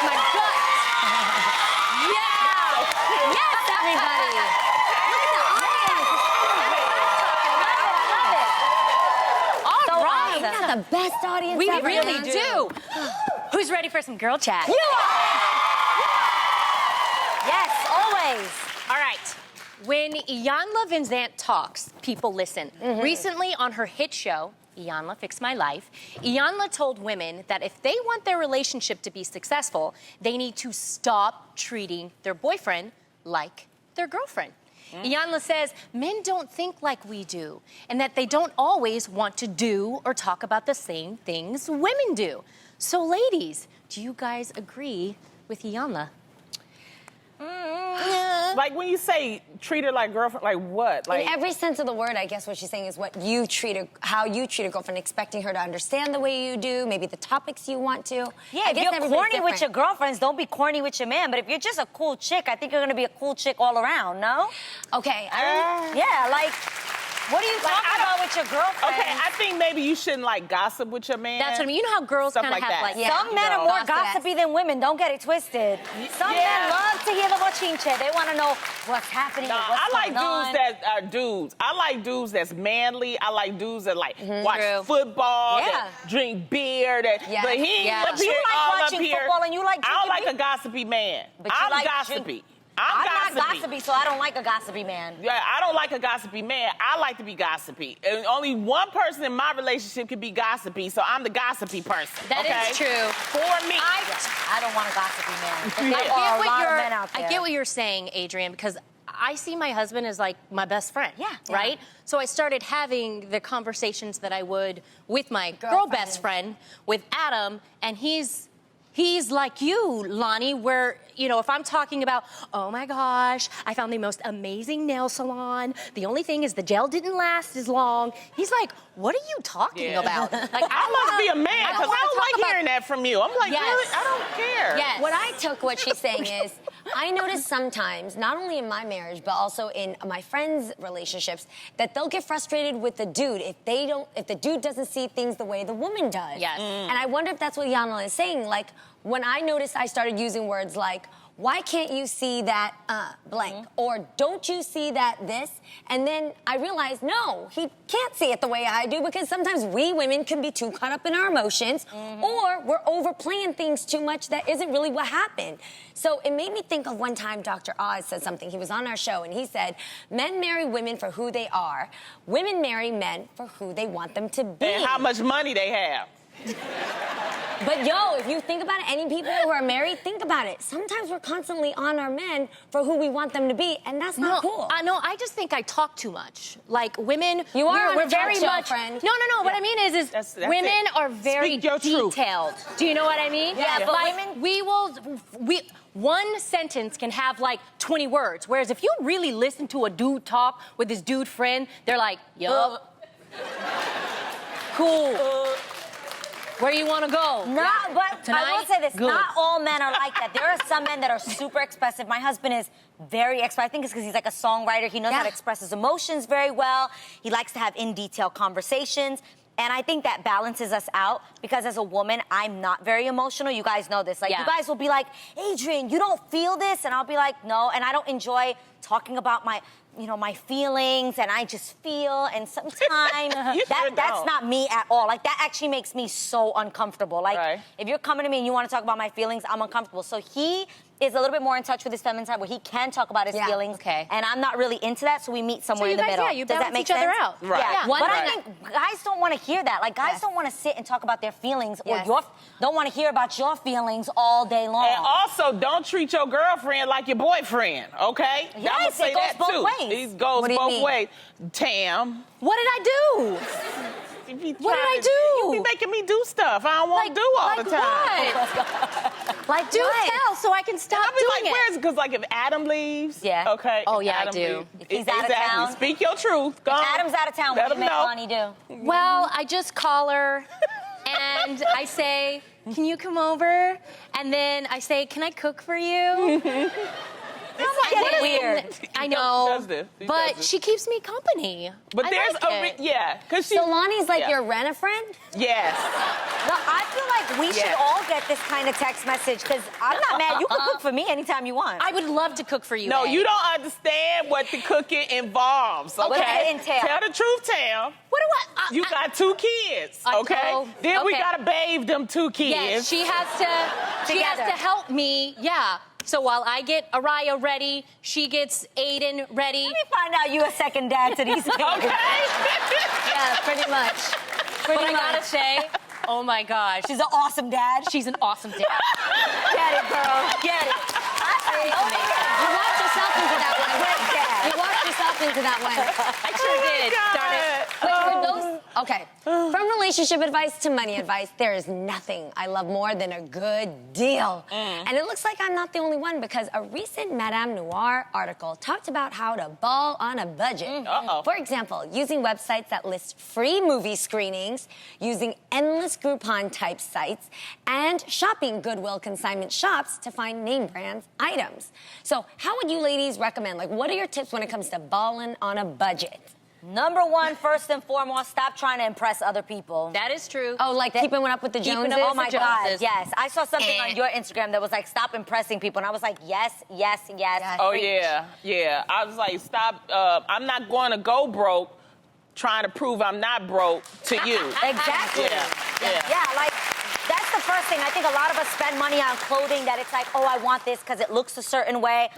with my gut. Yeah! Yes, everybody! Look at the audience. All right. We got the best audience We ever. really do. Who's ready for some girl chat? You are! Yes, always. All right. When Iyanla Vanzant talks, people listen. Recently on her hit show, Iyanla Fix My Life, Iyanla told women that if they want their relationship to be successful, they need to stop treating their boyfriend like their girlfriend. Iyanla says men don't think like we do, and that they don't always want to do or talk about the same things women do. So ladies, do you guys agree with Iyanla? Like when you say treat her like girlfriend, like what? Like In every sense of the word, I guess what she's saying is what you treat her, how you treat a girlfriend, expecting her to understand the way you do, maybe the topics you want to. Yeah, I if guess you're everybody's corny with different. your girlfriends, don't be corny with your man. But if you're just a cool chick, I think you're gonna be a cool chick all around, no? Okay, Yeah, like, what are you talking about with your girlfriend? Okay, I think maybe you shouldn't like gossip with your man. That's what I mean. You know how girls Stuff kind of like have that. like Yeah. Some men are more gossipy than women. Don't get it twisted. Some men love to hear the bochinche. They want to know what's happening. Nah, and what's I like going on. dudes that are dudes. I like dudes that's manly. I like dudes that like watch True. football, Yeah. that drink beer, that Yeah. but he Yeah. up But you here, like all up watching here. football and you like I don't drinking like a gossipy man. But you I'm like gossipy. drink- I'm not gossipy, so I don't like a gossipy man. Yeah, I don't like a gossipy man. I like to be gossipy. And only one person in my relationship can be gossipy, so I'm the gossipy person. That okay? is true. For me. I don't want a gossipy man. But I there get are a what lot you're. of men out there. I get what you're saying, Adrian, because I see my husband as like my best friend. Yeah. Right. So I started having the conversations that I would with my girl best friend, with Adam, and he's like you, Lonnie, where, you know, if I'm talking about, oh my gosh, I found the most amazing nail salon. The only thing is the gel didn't last as long. He's like, what are you talking about? Like, I must be a man because I don't like hearing that from you. I'm like, Yes. really? I don't care. Yes. What I took what she's saying is, I notice sometimes, not only in my marriage, but also in my friends' relationships, that they'll get frustrated with the dude if the dude doesn't see things the way the woman does. Yes. And I wonder if that's what Iyanla is saying. Like, when I noticed I started using words like, why can't you see that blank? Or don't you see that this? And then I realized, no, he can't see it the way I do because sometimes we women can be too caught up in our emotions or we're overplaying things too much that isn't really what happened. So it made me think of one time Dr. Oz said something. He was on our show and he said, men marry women for who they are. Women marry men for who they want them to be. And how much money they have. But yo, if you think about it, any people who are married, think about it. Sometimes we're constantly on our men for who we want them to be, and that's not cool. I just think I talk too much. Like women, You are on we're a very talk show, much. friend. No. What I mean is That's women it. are very Speak your truth. detailed. Do you know what I mean? Yeah, but like, women- one sentence can have like 20 words. Whereas if you really listen to a dude talk with his dude friend, they're like, yup. Cool. Where you want to go? No, but Tonight? I will say this. Good. Not all men are like that. There are some men that are super expressive. My husband is very expressive. I think it's because he's like a songwriter. He knows how to express his emotions very well. He likes to have in-detail conversations. And I think that balances us out because as a woman, I'm not very emotional. You guys know this. Like, you guys will be like, Adrian, you don't feel this? And I'll be like, no. And I don't enjoy talking about my feelings, and I just feel, and sometimes that's not me at all. Like, that actually makes me so uncomfortable. Like, if you're coming to me and you want to talk about my feelings, I'm uncomfortable. So he is a little bit more in touch with his feminine side where he can talk about his feelings. Okay. And I'm not really into that, so we meet somewhere So you in the guys, middle. yeah, you Does that balance make each other sense? out. Right. Yeah. But Right. I think guys don't want to hear that. Like, guys don't want to sit and talk about their feelings or don't want to hear about your feelings all day long. And also, don't treat your girlfriend like your boyfriend, okay? Yes, I'ma say it goes that both too. ways. It goes What do you both mean? ways. Tam. What did I do? What did I do? You be making me do stuff I don't want to do all the time. What? Like, do tell so I can stop I be doing like, it. where's, because like if Adam leaves, Yeah. Oh, if yeah, I Adam do. leaves, If he's out of exactly. town. Speak your truth. Go on. Adam's out of town. Let What do him you make know. Lonnie do? Well, I just call her and I say, can you come over? And then I say, can I cook for you? getting weird. I know, does this. He but does this. she keeps me company. But I there's like it. because she. So Lonnie's like Yeah. your rent-a-friend? Yes. No, I feel like we should Yeah. all get this kind of text message because I'm not mad. You can cook for me anytime you want. I would love to cook for you. No, A. you don't understand what the cooking involves. Okay. What does it entail? Tell the truth, Tam. What do I? You got 2 kids, okay? Oh, Then we okay. gotta bathe them 2 kids. Yes, she has to. She has Together. to help me. Yeah. So while I get Araya ready, she gets Aiden ready. Let me find out you a second dad to these kids. Okay. Yeah, pretty much. But I gotta say, oh my gosh, She's an awesome dad. she's an awesome dad. Get it, girl. Get it. You walked yourself into that one. Great dad. You walked yourself into that one. I sure did. Darn it. For those, okay, from relationship advice to money advice, there is nothing I love more than a good deal. And it looks like I'm not the only one because a recent Madame Noir article talked about how to ball on a budget. Uh-oh. For example, using websites that list free movie screenings, using endless Groupon-type sites, and shopping Goodwill consignment shops to find name brand items. So how would you ladies recommend, like, what are your tips when it comes to balling on a budget? Number one, first and foremost, stop trying to impress other people. That is true. Oh, like keeping up with the Keeping Joneses? up Oh my the God, Joneses. yes. I saw something on your Instagram that was like, stop impressing people. And I was like, yes, yes, yes. Oh, Preach. yeah. I was like, stop. I'm not going to go broke trying to prove I'm not broke to you. Exactly. Yeah. Like, that's the first thing. I think a lot of us spend money on clothing that it's like, oh, I want this because it looks a certain way.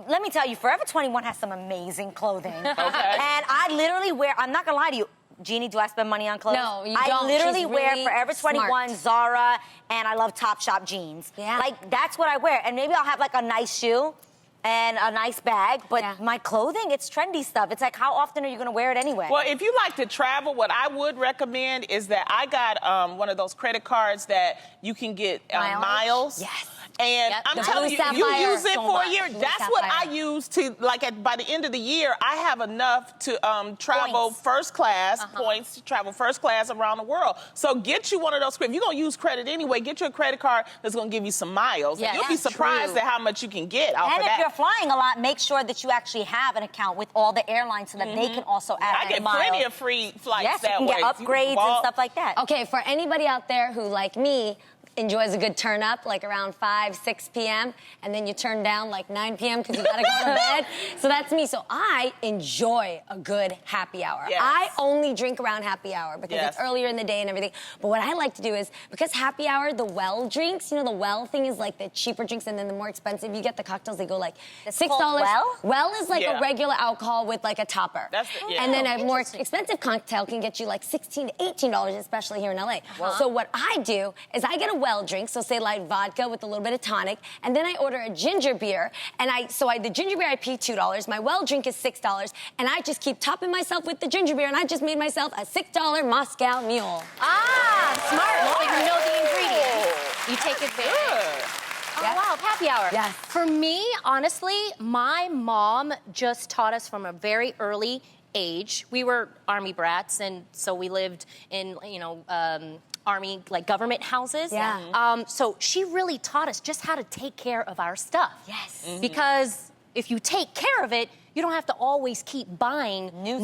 Let me tell you, Forever 21 has some amazing clothing. Okay. And I literally wear, I'm not gonna lie to you, Jeannie, do I spend money on clothes? No, you I don't. literally She's wear really Forever 21, smart. Zara, and I love Topshop jeans. Yeah. Like, that's what I wear. And maybe I'll have like a nice shoe and a nice bag, but Yeah. my clothing, it's trendy stuff. It's like, how often are you gonna wear it anyway? Well, if you like to travel, what I would recommend is that I got one of those credit cards that you can get miles. Yes. And Yep. I'm The telling blue you, you sapphire use it so for a much. year. Blue That's what I sapphire. use to, like, by the end of the year, I have enough to travel Points. first class, points to travel first class around the world. So get you one of those. If you're going to use credit anyway, get you a credit card that's going to give you some miles. Yeah, and you'll be that's surprised true. at how much you can get off and of if that. you're flying a lot, make sure that you actually have an account with all the airlines so that they can also add I get miles. plenty of free flights Yes, you that can way. get upgrades and walk. stuff like that. Okay, for anybody out there who, like me, enjoys a good turn up, like around 5, 6 p.m., and then you turn down like 9 p.m. because you gotta go to bed. So that's me. So I enjoy a good happy hour. Yes. I only drink around happy hour because Yes. it's earlier in the day and everything. But what I like to do is, because happy hour, the well drinks, you know, the well thing is like the cheaper drinks, and then the more expensive, you get the cocktails, they go like It's $6. called Well? Well is like Yeah. a regular alcohol with like a topper. That's the- yeah. And then Oh, a more interesting. expensive cocktail can get you like $16 to $18, especially here in LA. So what I do is I get a well drink, so say like vodka with a little bit of tonic, and then I order a ginger beer, and the ginger beer I pay $2, my well drink is $6, and I just keep topping myself with the ginger beer, and I just made myself a $6 Moscow Mule. Smart. So you know the ingredients. You take advantage. Oh, Yes. wow, happy hour. Yes. For me, honestly, my mom just taught us from a very early age. We were Army brats, and so we lived in, Army, like, government houses. Yeah. So she really taught us just how to take care of our stuff. Yes. Because if you take care of it, you don't have to always keep buying New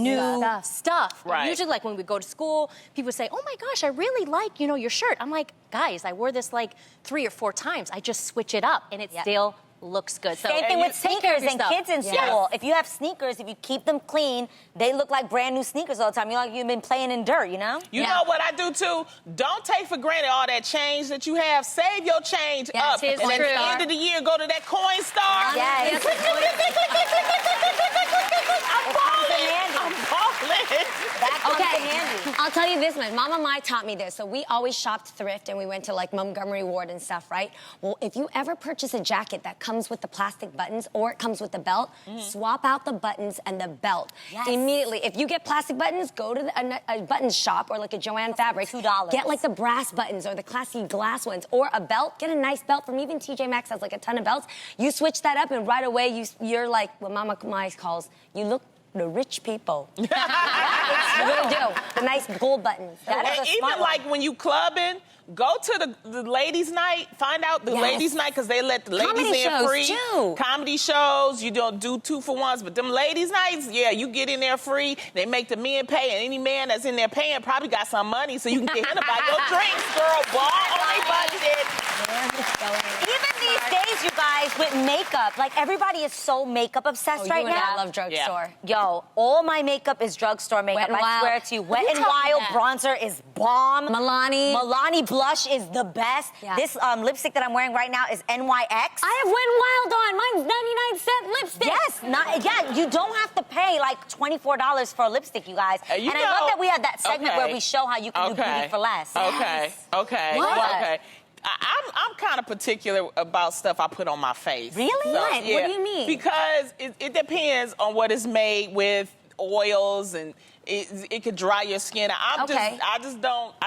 stuff. And Right. usually, like, when we go to school, people say, oh my gosh, I really like, your shirt. I'm like, guys, I wore this like 3 or 4 times. I just switch it up, and it still looks good. So Same thing with take care of sneakers your and stuff. kids in school. If you have sneakers, if you keep them clean, they look like brand new sneakers all the time. You're like you've been playing in dirt, you know? You know what I do too? Don't take for granted all that change that you have. Save your change Yes, up. it's And at true. the end of the year, go to that coin star. Yes. I'm It comes in balling. handy. I'm balling. That comes in Okay, handy. I'll tell you this much. Mama Mai taught me this. So we always shopped thrift, and we went to like Montgomery Ward and stuff, right? Well, if you ever purchase a jacket that comes with the plastic buttons or it comes with the belt, swap out the buttons and the belt. Yes. Immediately. If you get plastic buttons, go to a buttons shop or like a Joanne Fabric. $2. Get like the brass buttons or the classy glass ones, or a belt. Get a nice belt from even TJ Maxx has like a ton of belts. You switch that up, and right away you're like what Mama Mai calls, you look the rich people. You really do. The nice gold buttons. And even like when you clubbing, go to the ladies' night. Find out the ladies' night because they let the ladies Comedy in shows, free. too. Comedy shows, you don't do 2-for-1s, but them ladies' nights, yeah, you get in there free. They make the men pay, and any man that's in there paying probably got some money, so you can get him to buy your drinks, girl. Ball on their budget. Even these days, you guys, with makeup, like everybody is so makeup obsessed right now. I love drugstore. Yo, all my makeup is drugstore makeup. Wet n I Wild. swear to you, Wet n Wild bronzer is bomb. Milani blush is the best. Yeah. This lipstick that I'm wearing right now is NYX. I have Wet n Wild on. Mine's 99-cent lipstick. Yes, you don't have to pay like $24 for a lipstick, you guys. I love that we have that segment where we show how you can do beauty for less. Okay. What? I'm kind of particular about stuff I put on my face. Really? What? Yeah, What do you mean? Because it depends on what it's made with, oils, and it could dry your skin. I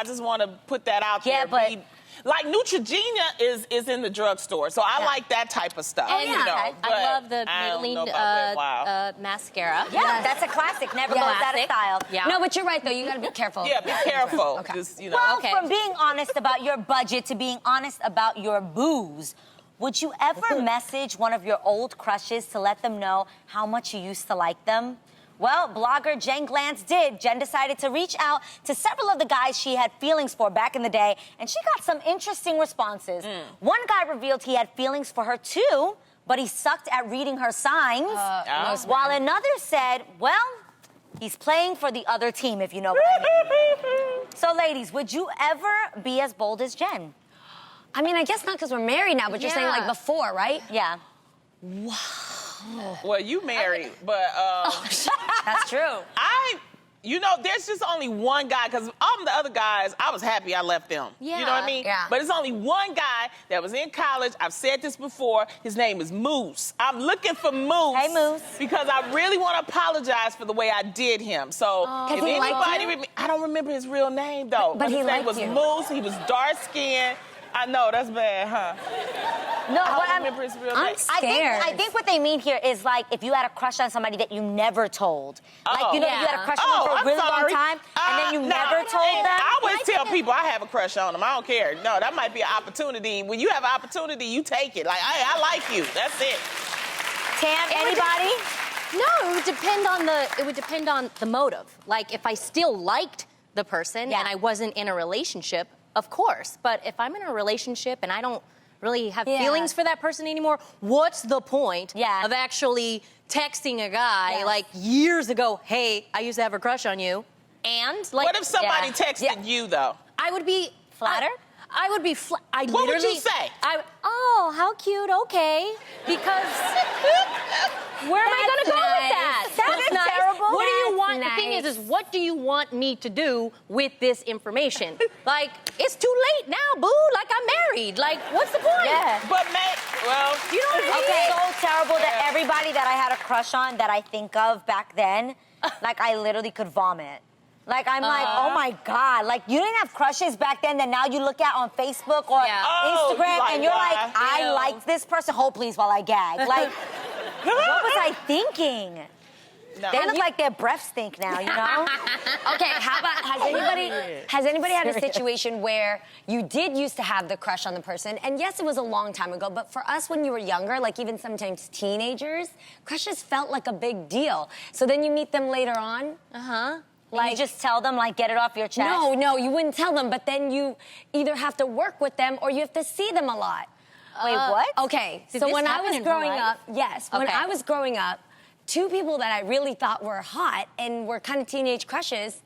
just want to put that out there. Yeah, but like Neutrogena is in the drugstore, so I like that type of stuff. And you know, I love the Maybelline mascara. yeah, that's a classic. Never goes out of style. Yeah. No, but you're right, though. You got to be careful. Yeah, be careful. Okay. Just, you know. Well, from being honest about your budget to being honest about your booze, would you ever message one of your old crushes to let them know how much you used to like them? Well, blogger Jen Glantz did. Jen decided to reach out to several of the guys she had feelings for back in the day, and she got some interesting responses. One guy revealed he had feelings for her too, but he sucked at reading her signs. While another said, well, he's playing for the other team, if you know what I mean. So, ladies, would you ever be as bold as Jen? I mean, I guess not because we're married now, but you're saying like before, right? Yeah. Wow. Well, you married, but That's true. There's just only one guy, because all the other guys, I was happy I left them. Yeah. You know what I mean? Yeah. But it's only one guy that was in college. I've said this before. His name is Moose. I'm looking for Moose. Hey, Moose. Because I really want to apologize for the way I did him. So if he liked anybody, I don't remember his real name, though. But he his name liked was you. Moose. He was dark-skinned. I know, that's bad, huh? No, I but don't remember his real name. I think what they mean here is like if you had a crush on somebody that you never told. Like, you know, you had a crush on them for a really long time, and then you never told them. I always tell people I have a crush on them. I don't care. No, that might be an opportunity. When you have an opportunity, you take it. Like, hey, I like you. That's it. Tam, anybody? No, it would depend on the motive. Like if I still liked the person and I wasn't in a relationship, of course. But if I'm in a relationship and I don't really have feelings for that person anymore, what's the point of actually texting a guy like years ago, hey, I used to have a crush on you? And like, what if somebody texted you though? I would be flattered. I would be What would you say? Oh, how cute, okay. Because where am I going to go with that? That's nice. terrible. What do you want? Nice. The thing is what do you want me to do with this information? Like, it's too late now, boo. Like, I'm married. Like, what's the point? Yeah. But, well, You know what I mean? Okay. So terrible that everybody that I had a crush on that I think of back then, like I literally could vomit. Like, I'm like, oh my God. Like, you didn't have crushes back then that now you look at on Facebook or Instagram and you're like, I like this person. Hold please while I gag. Like, what was I thinking? No. They look like their breath stink now, you know? Okay, how about, has anybody had a situation where you did used to have the crush on the person, and yes, it was a long time ago, but for us when you were younger, like even sometimes teenagers, crushes felt like a big deal. So then you meet them later on. Like, you just tell them, like, get it off your chest? No, you wouldn't tell them, but then you either have to work with them or you have to see them a lot. Wait, what? Okay, Did so this when I happen was in real growing life? up, when I was growing up, two people that I really thought were hot and were kind of teenage crushes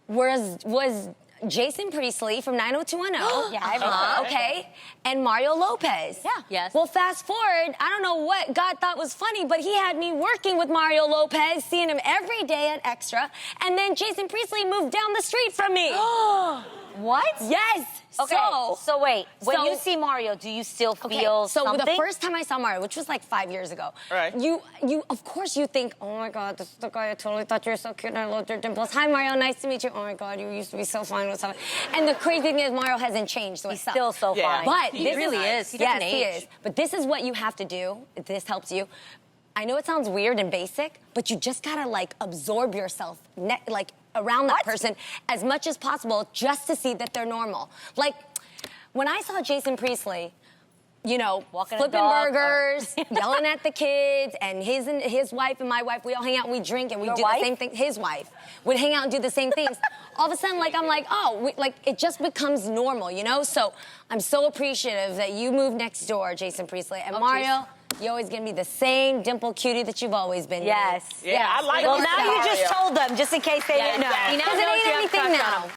was Jason Priestley from 90210. Yeah, I remember. Okay, and Mario Lopez. Yeah. Yes. Well, fast forward, I don't know what God thought was funny, but he had me working with Mario Lopez, seeing him every day at Extra, and then Jason Priestley moved down the street from me. What? Yes. Okay, so wait, when you see Mario, do you still feel something? The first time I saw Mario, which was like 5 years ago, right. you of course you think, oh my God, this is the guy I totally thought you were so cute and I loved your dimples. Hi Mario, nice to meet you. Oh my God, you used to be so fine with something. And the crazy thing is Mario hasn't changed. So He's still so fine. But He this really is. He yes, doesn't he age. is. But this is what you have to do. If this helps you. I know it sounds weird and basic, but you just gotta like absorb yourself like around that person as much as possible just to see that they're normal. Like when I saw Jason Priestley, you know, Walking a flipping dog, burgers, yelling at the kids, and his wife and my wife, we all hang out and we drink and we Your do wife? the same thing. His wife would hang out and do the same things. All of a sudden, like I'm like, oh, like it just becomes normal, you know. So I'm so appreciative that you moved next door, Jason Priestley, and Mario. You're always gonna be the same dimple cutie that you've always been. Yes. Yeah, I like Well, it. now you just told them, just in case they didn't know. He now Because it knows ain't you have a anything crush on now. him.